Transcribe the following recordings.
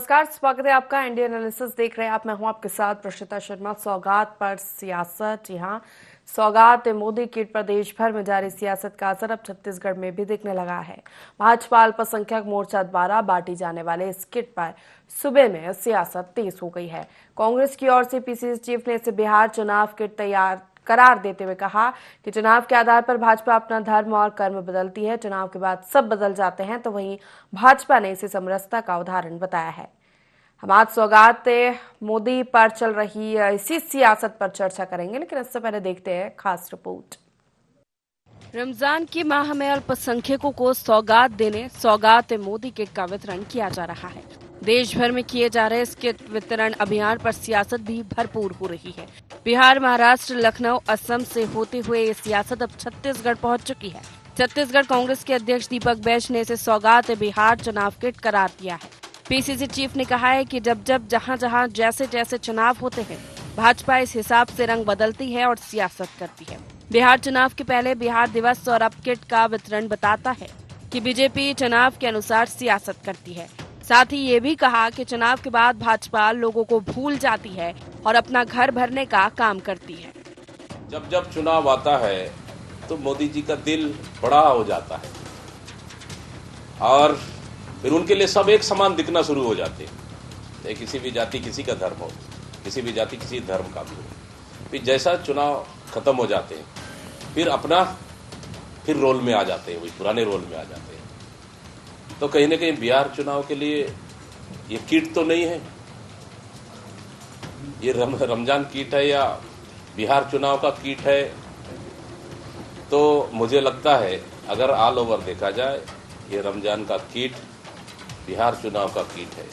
नमस्कार, स्वागत है आपका इंडिया एनालिसिस देख रहे हैं आप। मैं हूं आपके साथ प्रशिता शर्मा। सौगात पर सियासत, जी हां, सौगात मोदी किट पर देश भर में जारी सियासत का असर अब छत्तीसगढ़ में भी दिखने लगा है। भाजपा अल्पसंख्यक मोर्चा द्वारा बांटी जाने वाले इस किट पर सूबे में सियासत तेज हो गई है। कांग्रेस की ओर से पीसीसी चीफ ने इसे बिहार चुनाव किट तैयार करार देते हुए कहा कि चुनाव के आधार पर भाजपा अपना धर्म और कर्म बदलती है, चुनाव के बाद सब बदल जाते हैं। तो वहीं भाजपा ने इसे समरसता का उदाहरण बताया है। हम आज सौगात मोदी पर चल रही इसी सियासत पर चर्चा करेंगे, लेकिन इससे पहले देखते हैं खास रिपोर्ट। रमजान के माह में अल्पसंख्यकों को सौगात देने सौगात मोदी किट का वितरण किया जा रहा है। देश भर में किए जा रहे इस किट वितरण अभियान पर सियासत भी भरपूर हो रही है। बिहार, महाराष्ट्र, लखनऊ, असम से होते हुए ये सियासत अब छत्तीसगढ़ पहुंच चुकी है। छत्तीसगढ़ कांग्रेस के अध्यक्ष दीपक बैज ने इसे सौगात बिहार चुनाव किट करार दिया है। पीसीसी चीफ ने कहा है कि जब जब जहां जहां जैसे जैसे चुनाव होते हैं, भाजपा इस हिसाब से रंग बदलती है और सियासत करती है। बिहार चुनाव के पहले बिहार दिवस और अब किट का वितरण बताता है कि बीजेपी चुनाव के अनुसार सियासत करती है। साथ ही ये भी कहा कि चुनाव के बाद भाजपा लोगों को भूल जाती है और अपना घर भरने का काम करती है। जब जब चुनाव आता है तो मोदी जी का दिल बड़ा हो जाता है और फिर उनके लिए सब एक समान दिखना शुरू हो जाते हैं। चाहे किसी भी जाति किसी का धर्म हो, किसी भी जाति किसी धर्म का भी हो। फिर जैसा चुनाव खत्म हो जाते हैं फिर रोल में आ जाते हैं, वही पुराने रोल में आ जाते हैं। तो कहीं ना कहीं बिहार चुनाव के लिए ये किट तो नहीं है, ये रमजान किट है या बिहार चुनाव का किट है। तो मुझे लगता है अगर ऑल ओवर देखा जाए ये रमजान का किट बिहार चुनाव का किट है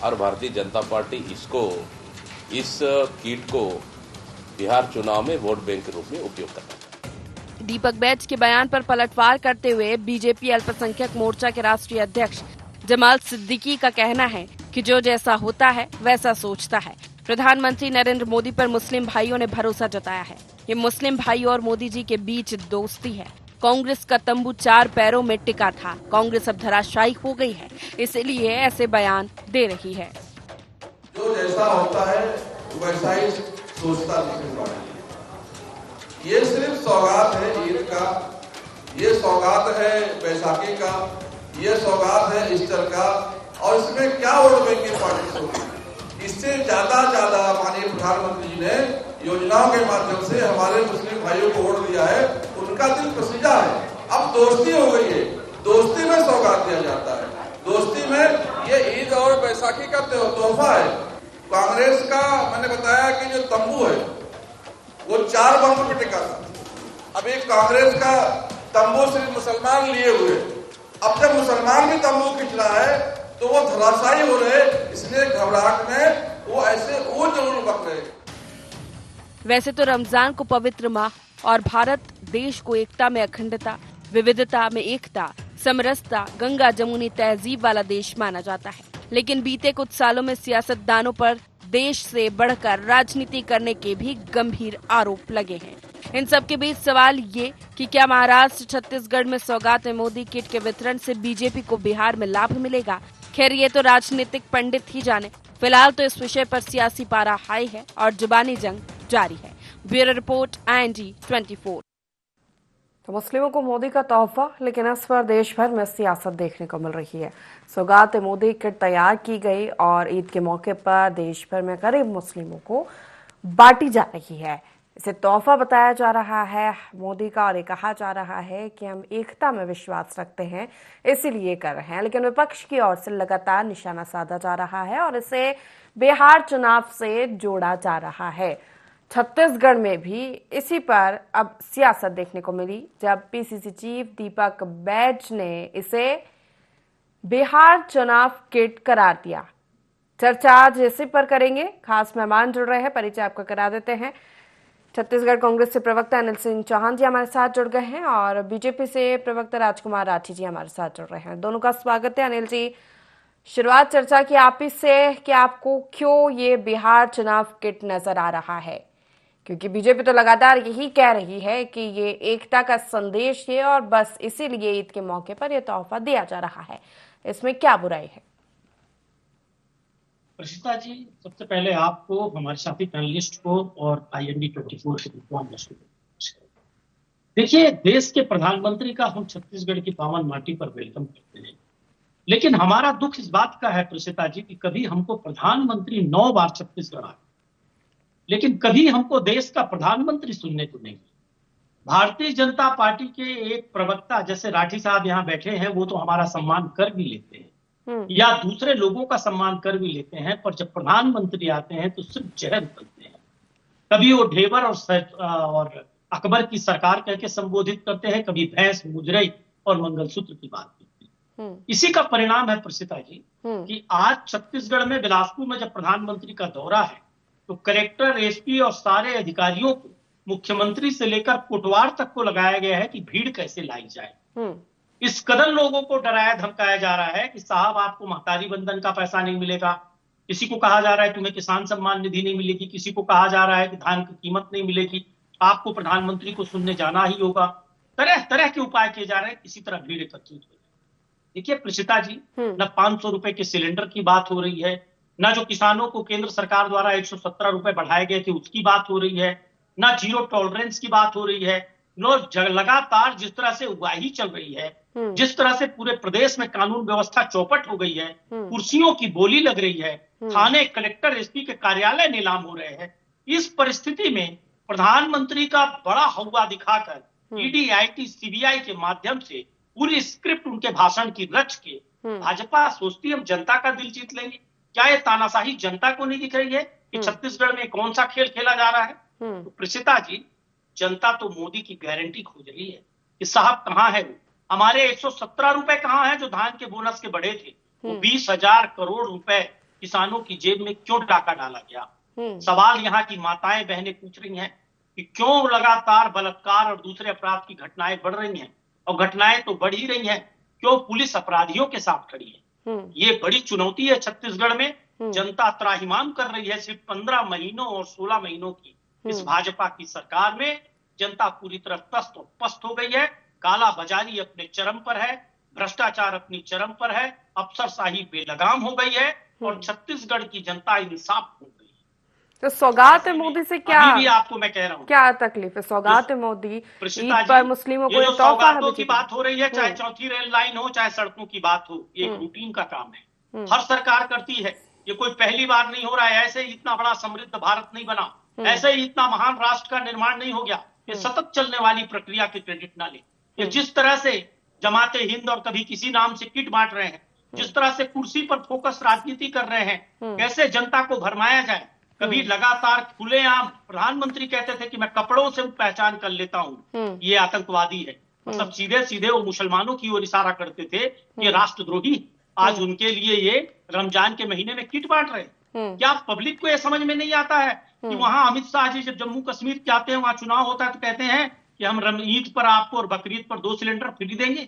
और भारतीय जनता पार्टी इस किट को बिहार चुनाव में वोट बैंक के रूप में उपयोग करना चाहती है। दीपक बैज के बयान पर पलटवार करते हुए बीजेपी अल्पसंख्यक मोर्चा के राष्ट्रीय अध्यक्ष जमाल सिद्दीकी का कहना है कि जो जैसा होता है वैसा सोचता है। प्रधानमंत्री नरेंद्र मोदी पर मुस्लिम भाइयों ने भरोसा जताया है। ये मुस्लिम भाई और मोदी जी के बीच दोस्ती है। कांग्रेस का तंबू 4 पैरों में टिका था, कांग्रेस अब धराशायी हो गई है, इसलिए ऐसे बयान दे रही है। जो जैसा होता है वैसा ही सोचता है। ये सिर्फ सौगात है ईद का, ये सौगात है बैसाखी का, ये सौगात है ईस्टर का, और इसमें क्या वोट बैंक की पार्टी होगी। इससे ज्यादा माननीय प्रधानमंत्री जी ने योजनाओं के माध्यम से हमारे मुस्लिम भाइयों को वोट दिया है, उनका दिल प्रसिद्ध है। अब दोस्ती हो गई है, दोस्ती में सौगात दिया जाता है। दोस्ती में ये ईद और बैसाखी का तोहफा है। कांग्रेस का मैंने बताया कि जो तंबू है वो 4 बंबों पे टिका था। अब एक कांग्रेस का तंबू सिर्फ मुसलमान लिए हुए, अब जब मुसलमान भी तंबू खींच रहा है तो वो धराशायी हो रहे, इसलिए घबराहट में वो ऐसे वो जरूर बक रहे। वैसे तो रमजान को पवित्र माह और भारत देश को एकता में अखंडता, विविधता में एकता, समरसता, गंगा जमुनी तहजीब वाला देश माना जाता है। लेकिन बीते कुछ सालों में सियासतदानों पर देश से बढ़कर राजनीति करने के भी गंभीर आरोप लगे हैं। इन सब के बीच सवाल ये कि क्या महाराष्ट्र, छत्तीसगढ़ में सौगात मोदी किट के वितरण से बीजेपी को बिहार में लाभ मिलेगा? खैर, ये तो राजनीतिक पंडित ही जाने। फिलहाल तो इस विषय पर सियासी पारा हाई है और जुबानी जंग जारी है। Bureau report, IND 24। तो मुस्लिमों को मोदी का तोहफा, लेकिन इस पर देश भर में सियासत देखने को मिल रही है। सौगात मोदी किट तैयार की गई और ईद के मौके पर देश भर में गरीब मुस्लिमों को बांटी जा रही है। इसे तोहफा बताया जा रहा है मोदी का, और ये कहा जा रहा है कि हम एकता में विश्वास रखते हैं, इसीलिए कर रहे हैं। लेकिन विपक्ष की ओर से लगातार निशाना साधा जा रहा है और इसे बिहार चुनाव से जोड़ा जा रहा है। छत्तीसगढ़ में भी इसी पर अब सियासत देखने को मिली जब पीसीसी चीफ दीपक बैज ने इसे बिहार चुनाव किट करार दिया। चर्चा आज इसी पर करेंगे। खास मेहमान जुड़ रहे हैं, परिचय आपको करा देते हैं। छत्तीसगढ़ कांग्रेस से प्रवक्ता अनिल सिंह चौहान जी हमारे साथ जुड़ गए हैं और बीजेपी से प्रवक्ता राजकुमार राठी जी हमारे साथ जुड़ रहे हैं। दोनों का स्वागत है। अनिल जी, शुरुआत चर्चा की आप ही से कि आपको क्यों ये बिहार चुनाव किट नजर आ रहा है, क्योंकि बीजेपी तो लगातार यही कह रही है कि ये एकता का संदेश है और बस इसीलिए ईद के मौके पर यह तोहफा दिया जा रहा है। इसमें क्या बुराई है? प्रशिता जी, सबसे पहले आपको, हमारे साथी पैनलिस्ट को और IND24 के तमाम दर्शकों को देखिए, देश के प्रधानमंत्री का हम छत्तीसगढ़ की पावन माटी पर वेलकम करते हैं, लेकिन हमारा दुख इस बात का है प्रशिता जी कि कभी हमको प्रधानमंत्री 9 बार छत्तीसगढ़ आए, लेकिन कभी हमको देश का प्रधानमंत्री सुनने को नहीं मिला। भारतीय जनता पार्टी के एक प्रवक्ता जैसे राठी साहब यहाँ बैठे हैं, वो तो हमारा सम्मान कर भी लेते हैं या दूसरे लोगों का सम्मान कर भी लेते हैं, पर जब प्रधानमंत्री आते हैं तो सिर्फ जहर उगलते हैं। कभी वो ढेबर और अकबर की सरकार कह के संबोधित करते हैं, कभी भैंस, मुजरई और मंगलसूत्र की बात करते हैं। इसी का परिणाम है प्रशिता जी कि आज छत्तीसगढ़ में बिलासपुर में जब प्रधानमंत्री का दौरा है तो कलेक्टर, SP और सारे अधिकारियों को, मुख्यमंत्री से लेकर कोटवार तक को लगाया गया है कि भीड़ कैसे लाई जाए। इस कदर लोगों को डराया धमकाया जा रहा है कि साहब आपको महतारी बंधन का पैसा नहीं मिलेगा, किसी को कहा जा रहा है तुम्हें किसान सम्मान निधि नहीं मिलेगी, किसी को कहा जा रहा है कि धान की कीमत नहीं मिलेगी, आपको प्रधानमंत्री को सुनने जाना ही होगा। तरह तरह के उपाय किए जा रहे हैं, किसी तरह भीड़ एकत्रित हो जाए। देखिए प्रशिता जी, न 500 रुपए के सिलेंडर की बात हो रही है, न जो किसानों को केंद्र सरकार द्वारा 117 रुपए बढ़ाए गए थे उसकी बात हो रही है, न जीरो टॉलरेंस की बात हो रही है, न लगातार जिस तरह से उगाही चल रही है, जिस तरह से पूरे प्रदेश में कानून व्यवस्था चौपट हो गई है, कुर्सियों की बोली लग रही है, थाने, कलेक्टर, SP के कार्यालय नीलाम हो रहे हैं। इस परिस्थिति में प्रधानमंत्री का बड़ा हौवा दिखाकर ED, IT, CBI के माध्यम से पूरी स्क्रिप्ट उनके भाषण की रच के भाजपा सोचती हम जनता का दिल जीत लेंगे। क्या ये तानाशाही जनता को नहीं दिख रही है कि छत्तीसगढ़ में कौन सा खेल खेला जा रहा है? तो प्रशिता जी, जनता तो मोदी की गारंटी खोज रही है कि साहब कहां है वो, हमारे 117 रुपए कहां है जो धान के बोनस के बढ़े थे, वो 20,000 करोड़ रुपए किसानों की जेब में क्यों डाका डाला गया? सवाल यहाँ की माताएं बहनें पूछ रही हैं कि क्यों लगातार बलात्कार और दूसरे अपराध की घटनाएं बढ़ रही हैं, और घटनाएं तो बढ़ ही रही हैं, क्यों पुलिस अपराधियों के साथ खड़ी है? ये बड़ी चुनौती है छत्तीसगढ़ में। जनता त्राहिमाम कर रही है। सिर्फ 15 महीनों और 16 महीनों की इस भाजपा की सरकार में जनता पूरी तरह तस्त और पस्त हो गई है। काला बाजारी अपने चरम पर है, भ्रष्टाचार अपनी चरम पर है, अफसरशाही बेलगाम हो गई है और छत्तीसगढ़ की जनता इंसाफ हो गई। तो सौगात मोदी से क्या, भी आपको मैं कह रहा हूँ, क्या तकलीफ है? सौगात मोदी ईद पर मुस्लिमों को एक तोहफा है की बात हो रही है, चाहे चौथी रेल लाइन हो, चाहे सड़कों की बात हो, ये एक रूटीन का काम है, हर सरकार करती है। ये कोई पहली बार नहीं हो रहा है। ऐसे ही इतना बड़ा समृद्ध भारत नहीं बना, ऐसे ही इतना महान राष्ट्र का निर्माण नहीं हो गया। ये सतत चलने वाली प्रक्रिया के क्रेडिट ना ले। ये जिस तरह से जमाते हिंद और कभी किसी नाम से किट बांट रहे हैं, जिस तरह से कुर्सी पर फोकस राजनीति कर रहे हैं, कैसे जनता को भरमाया जाए। कभी लगातार खुलेआम प्रधानमंत्री कहते थे कि मैं कपड़ों से पहचान कर लेता हूं ये आतंकवादी है, मतलब सीधे सीधे वो मुसलमानों की ओर इशारा करते थे कि राष्ट्रद्रोही। आज उनके लिए ये रमजान के महीने में किट बांट रहे हैं। क्या पब्लिक को ये समझ में नहीं आता है कि वहां अमित शाह जी जब जम्मू कश्मीर जाते हैं, वहां चुनाव होता है तो कहते हैं कि हम ईद पर आपको और बकरीद पर 2 सिलेंडर फ्री देंगे,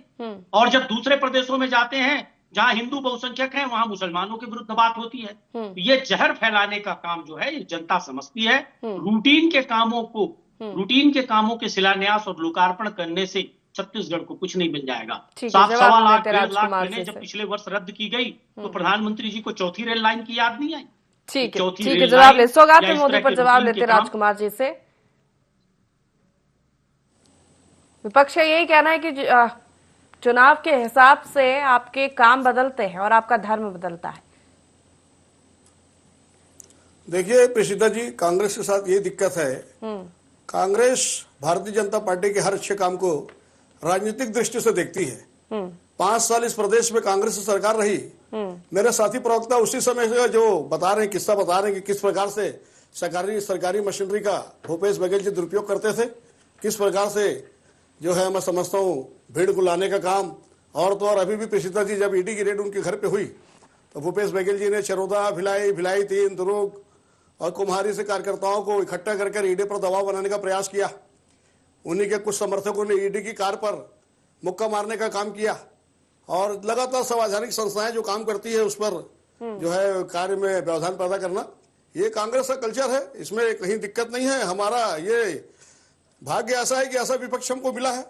और जब दूसरे प्रदेशों में जाते हैं जहां हिंदू बहुसंख्यक हैं, वहां मुसलमानों के विरुद्ध बात होती है। ये जहर फैलाने का काम जो है ये जनता समझती है। रूटीन के कामों के शिलान्यास और लोकार्पण करने से छत्तीसगढ़ को कुछ नहीं मिल जाएगा। 7.25 लाख 1.5 लाख ट्रेनें जब पिछले वर्ष रद्द की गई तो प्रधानमंत्री जी को चौथी रेल लाइन की याद नहीं आई? ठीक है, जवाब ले सौगात मोदी पर जवाब लेते राजकुमार जी से। विपक्ष का यही कहना है कि चुनाव के हिसाब से आपके काम बदलते हैं और आपका धर्म बदलता है। देखिए प्रशिता जी, कांग्रेस के साथ ये दिक्कत है, कांग्रेस भारतीय जनता पार्टी के हर अच्छे काम को राजनीतिक दृष्टि से देखती है। 5 साल इस प्रदेश में कांग्रेस की सरकार रही। मेरे साथी प्रवक्ता उसी समय से जो बता रहे हैं, किस्सा बता रहे हैं कि किस प्रकार से सरकारी मशीनरी का भूपेश बघेल जी दुरुपयोग करते थे, किस प्रकार से जो है मैं समझता हूँ भीड़ को लाने का काम। और तो और अभी भी प्रशिता जी, जब ED की रेड उनके घर पे हुई तो भूपेश बघेल जी ने चरोदा, भिलाई 3, दुर्ग और कुम्हारी से कार्यकर्ताओं को इकट्ठा करके ED पर दबाव बनाने का प्रयास किया। उन्हीं के कुछ समर्थकों ने ED की कार पर मुक्का मारने का काम किया और लगातार संवैधानिक संस्थाएं जो काम करती है उस पर जो है कार्य में व्यवधान पैदा करना, ये कांग्रेस का कल्चर है। इसमें कहीं दिक्कत नहीं है। हमारा ये भाग्य ऐसा है कि ऐसा विपक्ष हमको मिला है।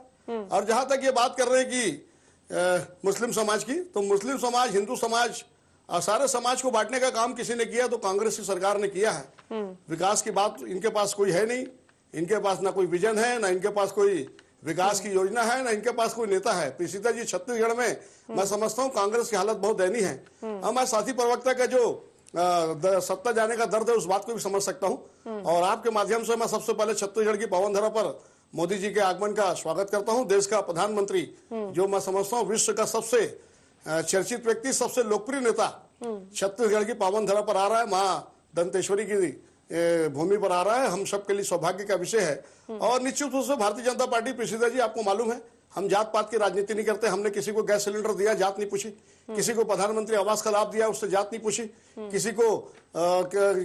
और जहां तक ये बात कर रहे हैं कि मुस्लिम समाज की, तो मुस्लिम समाज, हिंदू समाज और सारे समाज को बांटने का काम किसी ने किया तो कांग्रेस की सरकार ने किया है। विकास की बात इनके पास कोई है नहीं, इनके पास ना कोई विजन है, ना इनके पास कोई विकास की योजना है, ना इनके पास कोई नेता है। सीता जी, छत्तीसगढ़ में मैं समझता हूँ कांग्रेस की हालत बहुत दयनीय है। हमारे साथी प्रवक्ता का जो सत्ता जाने का दर्द है उस बात को भी समझ सकता हूँ। और आपके माध्यम से मैं सबसे पहले छत्तीसगढ़ की पावन धरा पर मोदी जी के आगमन का स्वागत करता हूँ। देश का प्रधानमंत्री, जो मैं समझता हूँ विश्व का सबसे चर्चित व्यक्ति, सबसे लोकप्रिय नेता छत्तीसगढ़ की पावन धरा पर आ रहा है, माँ दंतेश्वरी की भूमि पर आ रहा है। हम सबके लिए सौभाग्य का विषय है। और निश्चित रूप से भारतीय जनता पार्टी, प्रेसिदा जी, आपको मालूम है हम जात पात की राजनीति नहीं करते। हमने किसी को गैस सिलेंडर दिया, जात नहीं पूछी। किसी को प्रधानमंत्री आवास का लाभ दिया, उससे जात नहीं पूछी। किसी को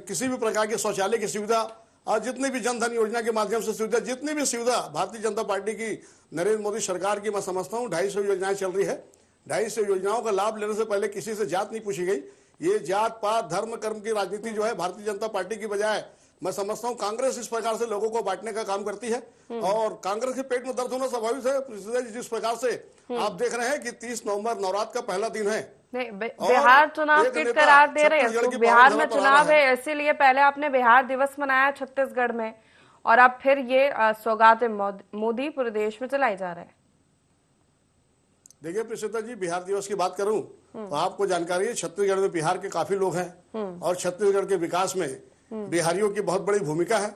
किसी भी प्रकार के शौचालय की सुविधा और जितनी भी जनधन योजना के माध्यम से सुविधा, जितनी भी सुविधा भारतीय जनता पार्टी की नरेंद्र मोदी सरकार की, मैं समझता हूँ 250 योजनाएं चल रही है। 250 योजनाओं का लाभ लेने से पहले किसी से जात नहीं पूछी गई। ये जात पात धर्म कर्म की राजनीति जो है भारतीय जनता पार्टी की बजाय मैं समझता हूँ कांग्रेस इस प्रकार से लोगों को बांटने का काम करती है। और कांग्रेस के पेट में दर्द होना स्वाभाविक है। जिस प्रकार से आप देख रहे हैं कि 30 नवंबर नवरात्र का पहला दिन है। बिहार चुनाव की करार दे रहे हैं तो बिहार में चुनाव है, इसीलिए पहले आपने बिहार दिवस मनाया छत्तीसगढ़ में, और अब फिर ये सौगात मोदी पूरे देश में चलाई जा रहा है। देखिए प्रेसिता जी, बिहार दिवस की बात करूं तो आपको जानकारी है छत्तीसगढ़ में बिहार के काफी लोग हैं और छत्तीसगढ़ के विकास में बिहारियों की बहुत बड़ी भूमिका है।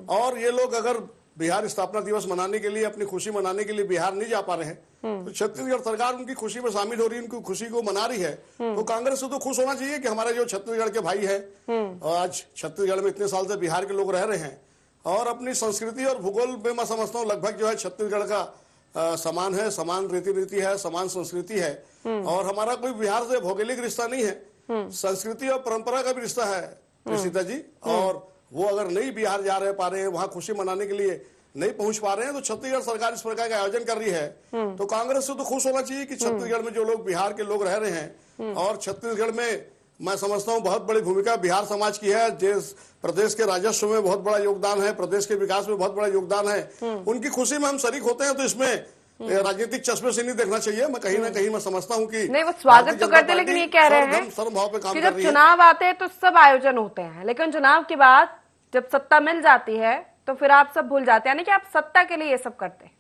और ये लोग अगर बिहार स्थापना दिवस मनाने के लिए, अपनी खुशी मनाने के लिए बिहार नहीं जा पा रहे हैं तो छत्तीसगढ़ सरकार उनकी खुशी में शामिल हो रही है, उनकी खुशी को मना रही है। तो कांग्रेस से तो खुश होना चाहिए कि हमारे जो छत्तीसगढ़ के भाई है, और आज छत्तीसगढ़ में इतने साल से बिहार के लोग रह रहे हैं और अपनी संस्कृति और भूगोल में मैं समझता हूँ लगभग जो है छत्तीसगढ़ का समान है, समान रीति है, समान संस्कृति है। और हमारा कोई बिहार से भौगोलिक रिश्ता नहीं है, संस्कृति और परंपरा का भी रिश्ता है सीता जी। और वो अगर नहीं बिहार जा रहे पा रहे हैं, वहां खुशी मनाने के लिए नहीं पहुंच पा रहे हैं, तो छत्तीसगढ़ सरकार इस प्रकार का आयोजन कर रही है। तो कांग्रेस से तो खुश होना चाहिए कि छत्तीसगढ़ में जो लोग बिहार के लोग रह रहे हैं, और छत्तीसगढ़ में मैं समझता हूँ बहुत बड़ी भूमिका बिहार समाज की है। जिस प्रदेश के राजस्व में बहुत बड़ा योगदान है, प्रदेश के विकास में बहुत बड़ा योगदान है, उनकी खुशी में हम शरीक होते हैं। तो इसमें राजनीतिक चश्मे से नहीं देखना चाहिए। मैं कहीं ना कहीं मैं समझता हूँ कि नहीं, वो स्वागत तो करते, लेकिन ये कह रहे हैं कि जब चुनाव आते हैं तो सब आयोजन होते हैं, लेकिन चुनाव के बाद जब सत्ता मिल जाती है तो फिर आप सब भूल जाते हैं, यानी कि आप सत्ता के लिए ये सब करते हैं।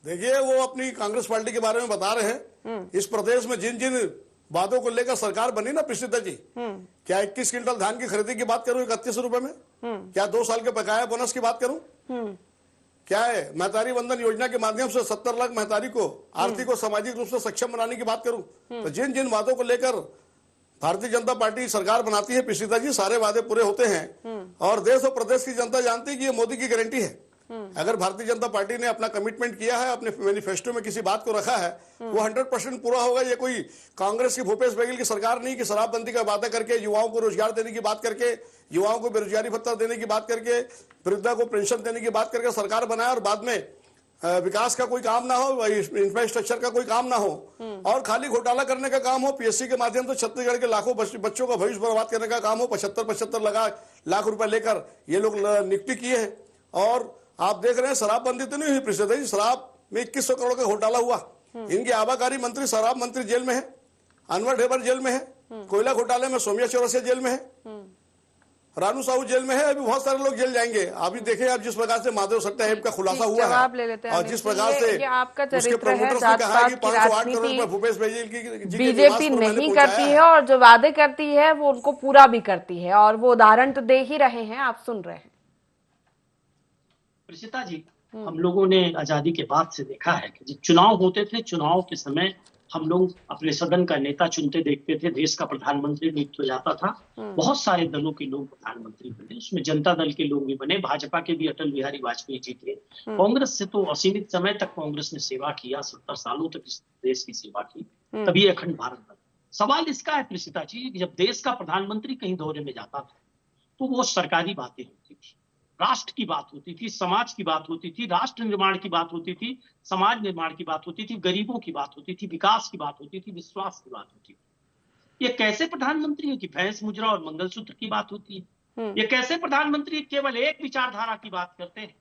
देखिए, वो अपनी कांग्रेस पार्टी के बारे में बता रहे हैं। इस प्रदेश में जिन जिन वादों को लेकर सरकार बनी ना प्रेसिदा जी, क्या 21 क्विंटल धान की खरीदी की बात करूं 31 रुपए में, क्या 2 साल के बकाया बोनस की बात करूं, क्या है महतारी वंदन योजना के माध्यम से 70 लाख महतारी को आर्थिक और सामाजिक रूप से सक्षम बनाने की बात करूं, तो जिन जिन वादों को लेकर भारतीय जनता पार्टी सरकार बनाती है प्रेसिदा जी, सारे वादे पूरे होते हैं। और देश और प्रदेश की जनता जानती है कि ये मोदी की गारंटी है। अगर भारतीय जनता पार्टी ने अपना कमिटमेंट किया है, अपने मैनिफेस्टो में किसी बात को रखा है, वो 100% पूरा होगा। ये कोई कांग्रेस की भूपेश बघेल की सरकार नहीं कि शराबबंदी का वादा करके, युवाओं को रोजगार देने की बात करके, युवाओं को बेरोजगारी भत्ता देने की बात करके, वृद्धा को पेंशन देने की बात करके सरकार बनाया और बाद में विकास का कोई काम ना हो, इंफ्रास्ट्रक्चर का कोई काम ना हो और खाली घोटाला करने का काम हो। पीएससी के माध्यम से छत्तीसगढ़ के लाखों बच्चों का भविष्य बर्बाद करने का काम हो। 75 लाख रुपए लेकर ये लोग नियुक्ति किए हैं। और आप देख रहे हैं शराबबंदी तो नहीं हुई प्रेसिदा जी, शराब में 2100 करोड़ का घोटाला हुआ। इनके आबाकारी मंत्री, शराब मंत्री जेल में है, अनवर ढेबर जेल में है, कोयला घोटाले में सौम्या चौरसिया जेल में है, रानू साहू जेल में है, अभी बहुत सारे लोग जेल जाएंगे। अभी देखें आप जिस प्रकार से माधव सट्टा ऐप का खुलासा हुआ है और जिस प्रकार से उसके प्रमोटर्स ने कहा कि 508 करोड़ में भूपेश बघेल की बीजेपी नहीं करती है और जो वादे करती है वो उनको पूरा भी करती है, और वो उदाहरण तो दे ही रहे हैं, आप सुन रहे हैं। प्रेसिता जी, हम लोगों ने आजादी के बाद से देखा है कि जब चुनाव होते थे, चुनाव के समय हम लोग अपने सदन का नेता चुनते देखते थे, देश का प्रधानमंत्री नियुक्त हो जाता था। बहुत सारे दलों के लोग प्रधानमंत्री बने, उसमें जनता दल के लोग भी बने, भाजपा के भी अटल बिहारी वाजपेयी जी थे। कांग्रेस से तो असीमित समय तक कांग्रेस ने सेवा किया, 70 सालों तक इस देश की सेवा की, तभी अखंड भारत बना। सवाल इसका है प्रेसिता जी, जब देश का प्रधानमंत्री कहीं दौरे में जाता था तो वो सरकारी बातें होती थी, राष्ट्र की बात होती थी, समाज की बात होती थी, राष्ट्र निर्माण की बात होती थी, समाज निर्माण की बात होती थी, गरीबों की बात होती थी, विकास की बात होती थी, विश्वास की बात होती थी। ये कैसे प्रधानमंत्री है कि भैंस मुजरा और मंगलसूत्र की बात होती है? ये कैसे प्रधानमंत्री केवल एक विचारधारा की बात करते हैं?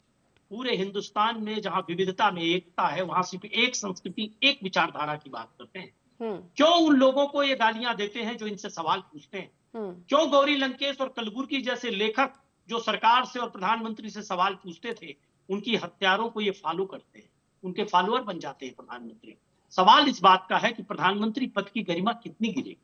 पूरे हिंदुस्तान में जहां विविधता में एकता है, वहां सिर्फ एक संस्कृति, एक विचारधारा की बात करते हैं। क्यों उन लोगों को ये गालियां देते हैं जो इनसे सवाल पूछते हैं? क्यों गौरी लंकेश और कलबुर्गी जैसे लेखक जो सरकार से और प्रधानमंत्री से सवाल पूछते थे, उनकी हत्यारों को ये फॉलो करते हैं, उनके फॉलोअर बन जाते हैं प्रधानमंत्री? सवाल इस बात का है कि प्रधानमंत्री पद की गरिमा कितनी गिरेगी?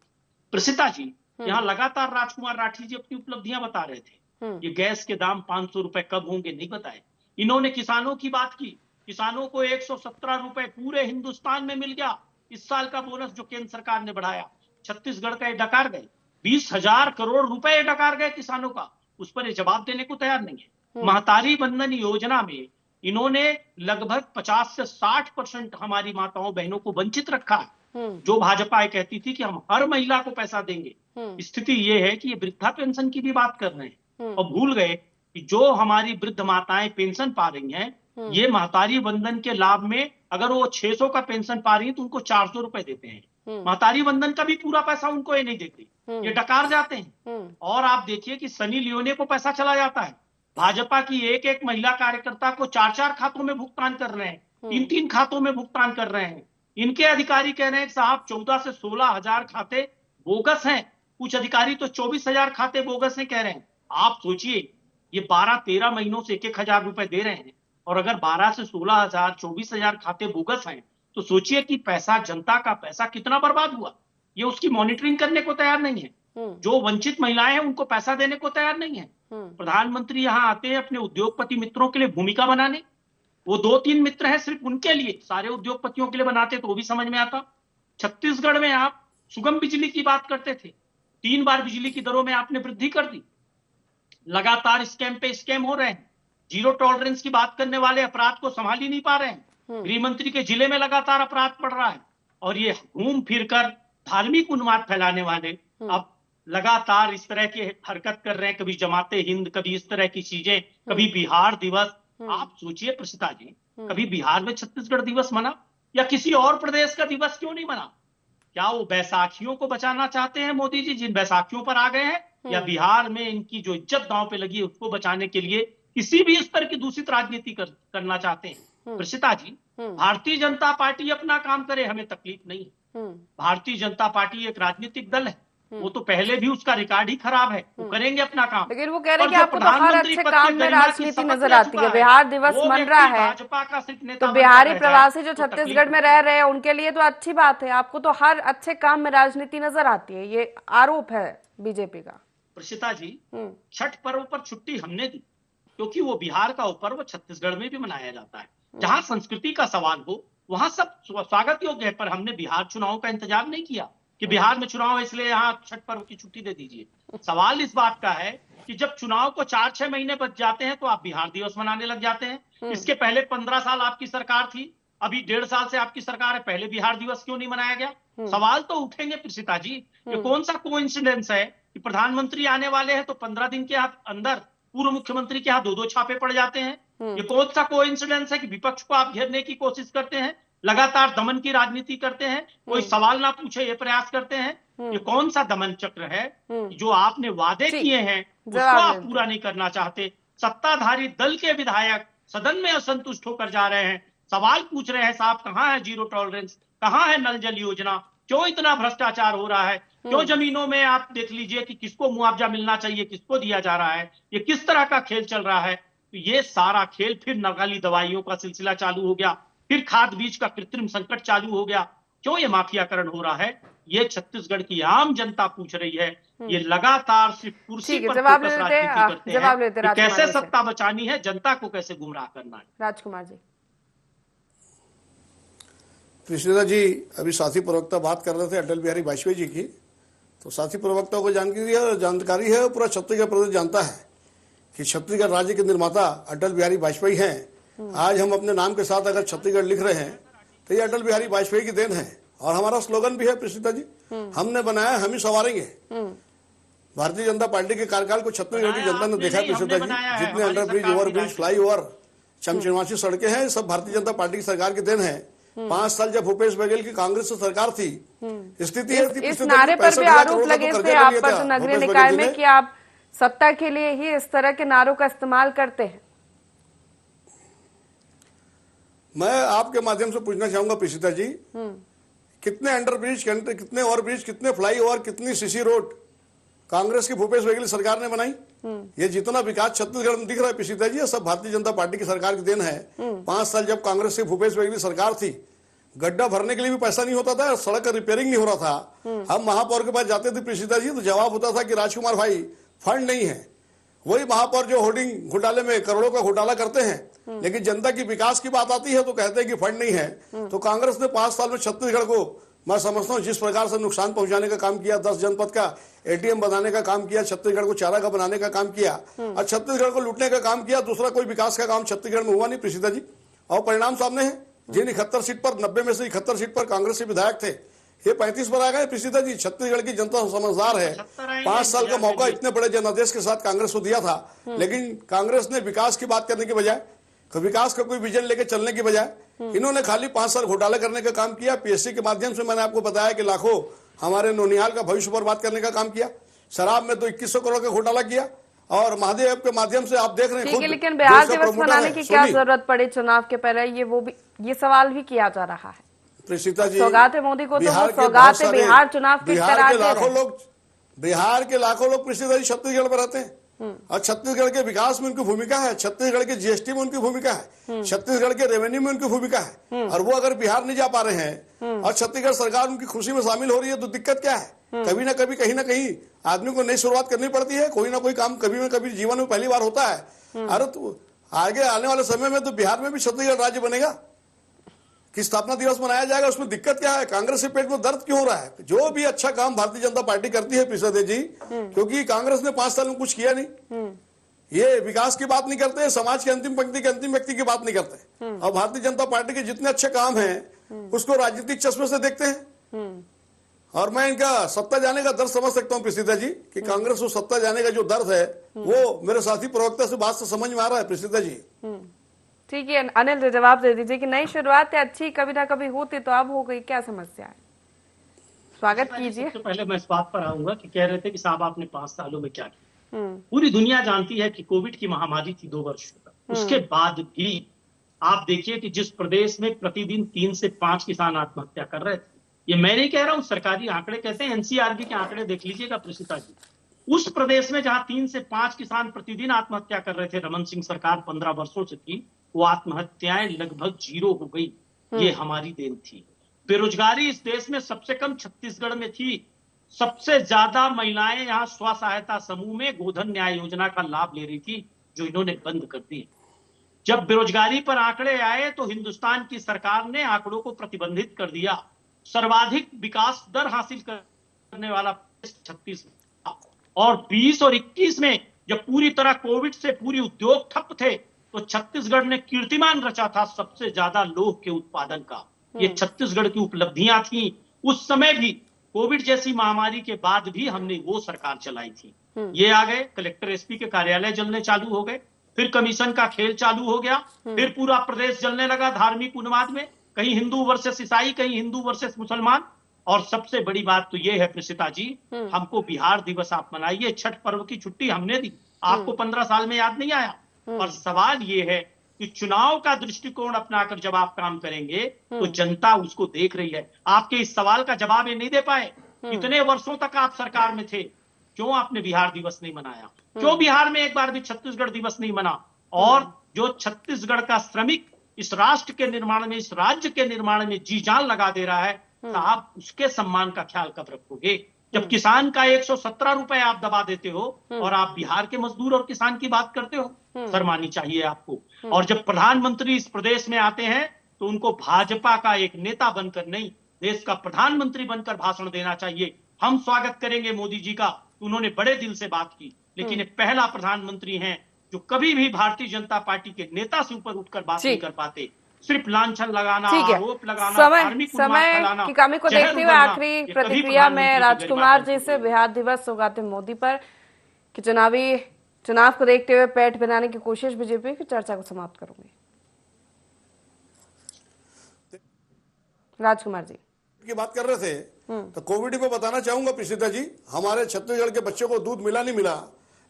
प्रसिता जी, यहाँ लगातार राजकुमार राठी जी अपनी उपलब्धियां बता रहे थे। ये गैस के दाम 500 रुपए कब होंगे नहीं बताए। इन्होंने किसानों की बात की, किसानों को 117 रुपए पूरे हिंदुस्तान में मिल गया। इस साल का बोनस जो केंद्र सरकार ने बढ़ाया, छत्तीसगढ़ का ये डकार गए, 20,000 करोड़ रुपए डकार गए किसानों का, उस पर ये जवाब देने को तैयार नहीं है। महतारी बंधन योजना में इन्होंने लगभग 50 से 60% हमारी माताओं बहनों को वंचित रखा है। जो भाजपा कहती थी कि हम हर महिला को पैसा देंगे, स्थिति ये है कि ये वृद्धा पेंशन की भी बात कर रहे हैं और भूल गए कि जो हमारी वृद्ध माताएं पेंशन पा रही हैं, ये महतारी बंधन के लाभ में अगर वो 600 का पेंशन पा रही है तो उनको 400 रुपए देते हैं। महतारी बंधन का भी पूरा पैसा उनको ये नहीं देते, ये डकार जाते हैं। और आप देखिए कि सनी लियोने को पैसा चला जाता है। भाजपा की एक एक महिला कार्यकर्ता को 4-4 खातों में भुगतान कर रहे हैं, 3-3 खातों में भुगतान कर रहे हैं। इनके अधिकारी कह रहे हैं कि साहब 14 से 16,000 खाते बोगस हैं, कुछ अधिकारी तो 24,000 खाते बोगस हैं कह रहे हैं। आप सोचिए, ये 12-13 महीनों से 1,000 रुपए दे रहे हैं और अगर 12 से 16,000 24,000 खाते बोगस हैं तो सोचिए कि पैसा, जनता का पैसा कितना बर्बाद हुआ। ये उसकी मॉनिटरिंग करने को तैयार नहीं है। जो वंचित महिलाएं हैं उनको पैसा देने को तैयार नहीं है। प्रधानमंत्री यहाँ आते हैं अपने उद्योगपति मित्रों के लिए भूमिका बनाने, वो 2-3 मित्र हैं सिर्फ उनके लिए, सारे उद्योगपतियों के लिए बनाते तो वो भी समझ में आता। छत्तीसगढ़ में आप सुगम बिजली की बात करते थे, 3 बार बिजली की दरों में आपने वृद्धि कर दी। लगातार स्कैम पे स्कैम हो रहे हैं। जीरो टॉलरेंस की बात करने वाले अपराध को संभाल ही नहीं पा रहे हैं। गृह मंत्री के जिले में लगातार अपराध बढ़ रहा है और ये घूम फिरकर धार्मिक उन्माद फैलाने वाले अब लगातार इस तरह की हरकत कर रहे हैं, कभी जमाते हिंद, कभी इस तरह की चीजें, कभी बिहार दिवस। आप सोचिए प्रसिता जी, कभी बिहार में छत्तीसगढ़ दिवस मना या किसी और प्रदेश का दिवस क्यों नहीं मना? क्या वो बैसाखियों को बचाना चाहते हैं मोदी जी, जिन बैसाखियों पर आ गए हैं, या बिहार में इनकी जो इज्जत दांव पे लगी है उसको बचाने के लिए किसी भी स्तर की दूषित राजनीति करना चाहते हैं? प्रसिता जी, भारतीय जनता पार्टी अपना काम करे, हमें तकलीफ नहीं है। भारतीय जनता पार्टी एक राजनीतिक दल है, वो तो पहले भी उसका रिकॉर्ड ही खराब है, वो करेंगे अपना काम। लेकिन वो कह रहे हैं कि आपको तो हर अच्छे काम में राजनीति नजर आती है। बिहार दिवस मन रहा है, भाजपा का सिर्फ नेता तो बिहारी प्रवासी जो छत्तीसगढ़ में रह रहे हैं उनके लिए तो अच्छी बात है। आपको तो हर अच्छे काम में राजनीति नजर आती है, ये आरोप है बीजेपी का। प्रसिता जी, छठ पर्व पर छुट्टी हमने दी क्योंकि वो बिहार का पर्व छत्तीसगढ़ में भी मनाया जाता है। जहां संस्कृति का सवाल हो वहां सब स्वागत योग्य है, पर हमने बिहार चुनाव का इंतजार नहीं किया कि बिहार में चुनाव है इसलिए यहाँ छठ पर्व की छुट्टी दे दीजिए। सवाल इस बात का है कि जब चुनाव को 4-6 महीने बच जाते हैं तो आप बिहार दिवस मनाने लग जाते हैं। इसके पहले 15 साल आपकी सरकार थी, अभी 1.5 साल से आपकी सरकार है, पहले बिहार दिवस क्यों नहीं मनाया गया? सवाल तो उठेंगे प्रसिता जी। ये कौन सा कोइंसिडेंस है कि प्रधानमंत्री आने वाले हैं तो 15 दिन के अंदर पूर्व मुख्यमंत्री के हाथ 2-2 छापे पड़ जाते हैं? ये कौन सा कोइंसिडेंस है कि विपक्ष को आप घेरने की कोशिश करते हैं, लगातार दमन की राजनीति करते हैं, कोई सवाल ना पूछे ये प्रयास करते हैं? ये कौन सा दमन चक्र है? जो आपने वादे किए हैं उसको आप पूरा नहीं करना चाहते। सत्ताधारी दल के विधायक सदन में असंतुष्ट होकर जा रहे हैं, सवाल पूछ रहे हैं, साहब कहाँ है जीरो टॉलरेंस, कहाँ है नल जल योजना, क्यों इतना भ्रष्टाचार हो रहा है, क्यों जमीनों में आप देख लीजिए कि किसको मुआवजा मिलना चाहिए, किसको दिया जा रहा है, ये किस तरह का खेल चल रहा है। तो ये सारा खेल, फिर नकली दवाइयों का सिलसिला चालू हो गया, फिर खाद बीज का कृत्रिम संकट चालू हो गया। क्यों ये माफियाकरण हो रहा है? ये छत्तीसगढ़ की आम जनता पूछ रही है। ये लगातार सिर्फ कुर्सी पर फोकस राजनीति करते हैं, कैसे सत्ता बचानी है, जनता को कैसे गुमराह करना है। राजकुमार जी, कृष्णा जी, अभी साथी प्रवक्ता बात कर रहे थे अटल बिहारी वाजपेयी जी की, तो साथी प्रवक्ता को जानकारी है, पूरा छत्तीसगढ़ प्रदेश जानता है कि छत्तीसगढ़ राज्य के निर्माता अटल बिहारी वाजपेयी हैं। आज हम अपने नाम के साथ अगर छत्तीसगढ़ लिख रहे हैं तो ये अटल बिहारी वाजपेयी की देन है। और हमारा स्लोगन भी है प्रीशिता जी, हमने बनाया हम ही संवारेंगे। भारतीय जनता पार्टी के कार्यकाल को छत्तीसगढ़ की जनता ने देखा प्रीशिता जी, जितने अंडरब्रिज, ओवरब्रिज, फ्लाईओवर, चमचमासी सड़कें हैं, सब भारतीय जनता पार्टी की सरकार की देन है। 5 साल जब भूपेश बघेल की कांग्रेस की सरकार थी, स्थिति इस नारे पर भी आरोप लगे थे आप पर नगरीय निकाय में कि आप सत्ता के लिए ही इस तरह के नारों का इस्तेमाल करते हैं। मैं आपके माध्यम से पूछना चाहूंगा प्रीशिता जी कितने अंडरब्रिज, कितने ओवरब्रिज, कितने फ्लाईओवर, कितनी सीसी रोड कांग्रेस की भूपेश बघेल सरकार ने बनाई। ये जितना विकास छत्तीसगढ़ में दिख रहा है पिसीता जी, ये सब भारतीय जनता पार्टी की सरकार की देन है। 5 साल जब कांग्रेस की भूपेश बघेल सरकार थी, गड्ढा भरने के लिए भी पैसा नहीं होता था, सड़क का रिपेयरिंग नहीं हो रहा था। हम महापौर के पास जाते थे पिसीता जी, तो जवाब होता था कि राजकुमार भाई फंड नहीं है। वही महापौर जो होर्डिंग घोटाले में करोड़ों का घोटाला करते हैं, लेकिन जनता की विकास की बात आती है तो कहते हैं कि फंड नहीं है। तो कांग्रेस ने 5 साल में छत्तीसगढ़ को, मैं समझता हूं जिस प्रकार से नुकसान पहुंचाने का काम किया, 10 जनपद का एटीएम बनाने का काम किया, छत्तीसगढ़ को चारागाह बनाने का काम किया और छत्तीसगढ़ को लूटने का काम किया, दूसरा कोई विकास का काम छत्तीसगढ़ में हुआ नहीं प्रीसिता जी। और परिणाम सामने है, जिन 71 सीट पर 90 में से 71 सीट पर कांग्रेस के विधायक थे, ये 35 पर आ गए प्रीसिता जी। छत्तीसगढ़ की जनता समझदार है। 5 साल का मौका इतने बड़े जनादेश के साथ कांग्रेस को दिया था, लेकिन कांग्रेस ने विकास की बात करने के बजाय, विकास का कोई विजन लेके चलने की बजाय इन्होंने खाली 5 साल घोटाला करने का काम किया। पीएससी के माध्यम से मैंने आपको बताया कि लाखों हमारे नौनिहाल का भविष्य बर्बाद करने का काम किया। शराब में तो 2100 करोड़ का घोटाला किया और महादेव के माध्यम से आप देख रहे हैं। लेकिन बिहार दिवस मनाने की क्या जरूरत पड़ी चुनाव के पहले, ये सवाल भी किया जा रहा है। प्रीसिता जी, सौगात है मोदी को, तो वो सौगात है बिहार चुनाव के करार बिहार के लाखों लोग प्रीसिता जी छत्तीसगढ़ में रहते हैं और छत्तीसगढ़ के विकास में उनकी भूमिका है, छत्तीसगढ़ के जीएसटी में उनकी भूमिका है, छत्तीसगढ़ के रेवेन्यू में उनकी भूमिका है। और वो अगर बिहार नहीं जा पा रहे हैं और छत्तीसगढ़ सरकार उनकी खुशी में शामिल हो रही है तो दिक्कत क्या है? कभी ना कभी, कहीं ना कहीं आदमी को नई शुरुआत करनी पड़ती है। कोई ना कोई काम कभी ना कभी जीवन में पहली बार होता है। अरे तो आगे आने वाले समय में तो बिहार में भी छत्तीसगढ़ राज्य बनेगा कि स्थापना दिवस मनाया जाएगा, उसमें दिक्कत क्या है? कांग्रेस के पेट में दर्द क्यों हो रहा है? जो भी अच्छा काम भारतीय जनता पार्टी करती है प्रीसिता जी, क्योंकि कांग्रेस ने 5 साल में कुछ किया नहीं, ये विकास की बात नहीं करते, समाज की अंतिम पंक्ति के अंतिम व्यक्ति की बात नहीं करते। और भारतीय जनता पार्टी के जितने अच्छे काम हैं उसको राजनीतिक चश्मे से देखते हैं। और मैं इनका सत्ता जाने का दर्द समझ सकता हूँ प्रीसिता जी, कि कांग्रेस को सत्ता जाने का जो दर्द है वो मेरे साथी प्रवक्ता से बात से समझ में आ रहा है प्रीसिता जी। ठीक है अनिल, जवाब दे दीजिए कि नई शुरुआत है, अच्छी कभी ना कभी होती, तो अब हो गई, क्या समस्या है? स्वागत कीजिए। सबसे पहले मैं इस बात पर आऊंगा कि कह रहे थे कि साहब आपने 5 सालों में क्या किया। पूरी दुनिया जानती है कि कोविड की महामारी थी 2 वर्ष तक, उसके बाद भी आप देखिए कि जिस प्रदेश में प्रतिदिन 3 से 5 किसान आत्महत्या कर रहे थे, ये मैं नहीं कह रहा हूं, सरकारी आंकड़े कहते हैं, एनसीआरबी के आंकड़े देख लीजिएगा प्रीसिता जी। उस प्रदेश में जहां 3 से 5 किसान प्रतिदिन आत्महत्या कर रहे थे, रमन सिंह सरकार 15 वर्षों से थी, वो आत्महत्याएं लगभग 0 हो गई। ये हमारी देन थी। बेरोजगारी इस देश में सबसे कम छत्तीसगढ़ में थी। सबसे ज्यादा महिलाएं यहाँ स्व सहायता समूह में गोधन न्याय योजना का लाभ ले रही थी, जो इन्होंने बंद कर दी। जब बेरोजगारी पर आंकड़े आए तो हिंदुस्तान की सरकार ने आंकड़ों को प्रतिबंधित कर दिया। सर्वाधिक विकास दर हासिल करने वाला छत्तीसगढ़, और 20 और 21 में जब पूरी तरह कोविड से पूरी उद्योग ठप थे तो छत्तीसगढ़ ने कीर्तिमान रचा था सबसे ज्यादा लौह के उत्पादन का। ये छत्तीसगढ़ की उपलब्धियां थी। उस समय भी कोविड जैसी महामारी के बाद भी हमने वो सरकार चलाई थी। ये आ गए, कलेक्टर एसपी के कार्यालय जलने चालू हो गए, फिर कमीशन का खेल चालू हो गया, फिर पूरा प्रदेश जलने लगा धार्मिक उन्माद में, कहीं हिंदू वर्सेस ईसाई, कहीं हिंदू वर्सेस मुसलमान। और सबसे बड़ी बात तो ये है प्रीसिता जी, हमको बिहार दिवस आप मनाइए, छठ पर्व की छुट्टी हमने दी, आपको 15 साल में याद नहीं आया। और सवाल ये है कि चुनाव का दृष्टिकोण अपनाकर जब आप काम करेंगे तो जनता उसको देख रही है। आपके इस सवाल का जवाब ये नहीं दे पाए, इतने वर्षों तक आप सरकार में थे, क्यों आपने बिहार दिवस नहीं मनाया? क्यों बिहार में एक बार भी छत्तीसगढ़ दिवस नहीं मना? और जो छत्तीसगढ़ का श्रमिक इस राष्ट्र के निर्माण में, इस राज्य के निर्माण में जी जान लगा दे रहा है, साहब उसके सम्मान का ख्याल कब रखोगे? जब किसान का 117 रुपए आप दबा देते हो और आप बिहार के मजदूर और किसान की बात करते हो, शर्म आनी चाहिए आपको। और जब प्रधानमंत्री इस प्रदेश में आते हैं तो उनको भाजपा का एक नेता बनकर नहीं, देश का प्रधानमंत्री बनकर भाषण देना चाहिए। हम स्वागत करेंगे मोदी जी का, उन्होंने बड़े दिल से बात की, लेकिन ये पहला प्रधानमंत्री हैं जो कभी भी भारतीय जनता पार्टी के नेता से ऊपर उठकर बात नहीं कर पाते। सिर्फ लांछन लगाना, आरोप लगाना, समय की कमी को देखते हुए आखिरी प्रतिक्रिया में राजकुमार जी से बिहार दिवस सौगात मोदी पर कि चुनाव को देखते हुए पैठ बनाने की कोशिश बीजेपी की, चर्चा को समाप्त करूंगी। राजकुमार जी की बात कर रहे थे तो कोविड में बताना चाहूंगा प्रीसिता जी, हमारे छत्तीसगढ़ के बच्चों को दूध मिला नहीं मिला,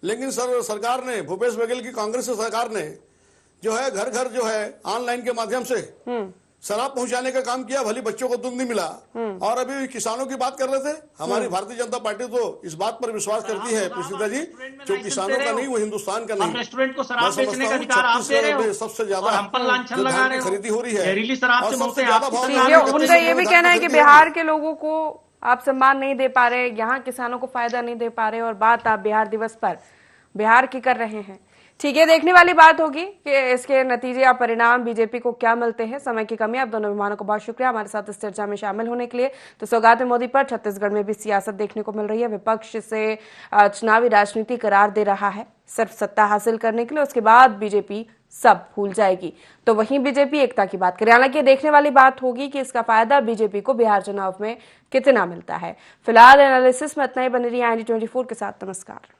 लेकिन सरकार ने, भूपेश बघेल की कांग्रेस सरकार ने जो है घर घर जो है ऑनलाइन के माध्यम से शराब पहुंचाने का काम किया, भले बच्चों को दूध नहीं मिला। और अभी किसानों की बात कर रहे थे। हमारी भारतीय जनता पार्टी तो इस बात पर विश्वास करती है प्रेसिता जी, जो किसानों का नहीं वो हिंदुस्तान का नहीं। रेस्टोरेंट को शराब बेचने का अधिकार आप दे रहे हो, सबसे ज्यादा हम पर लांछन लगा रहे हो, खरीदी हो रही है, जहरीली शराब से सबसे ज्यादा भाव। उनका ये भी कहना है कि बिहार के लोगों को आप सम्मान नहीं दे पा रहे, यहाँ किसानों को फायदा नहीं दे पा रहे, और बात आप बिहार दिवस पर बिहार की कर रहे हैं। ठीक है, देखने वाली बात होगी कि इसके नतीजे या परिणाम बीजेपी को क्या मिलते हैं। समय की कमी, आप दोनों मेहमानों को बहुत शुक्रिया हमारे साथ इस चर्चा में शामिल होने के लिए। तो सौगात मोदी पर छत्तीसगढ़ में भी सियासत देखने को मिल रही है। विपक्ष से चुनावी राजनीति करार दे रहा है सिर्फ सत्ता हासिल करने के लिए, उसके बाद बीजेपी सब भूल जाएगी। तो वहीं बीजेपी एकता की बात करें, हालांकि देखने वाली बात होगी कि इसका फायदा बीजेपी को बिहार चुनाव में कितना मिलता है। फिलहाल एनालिसिस में इतना ही। बनी रही IND24 के साथ, नमस्कार।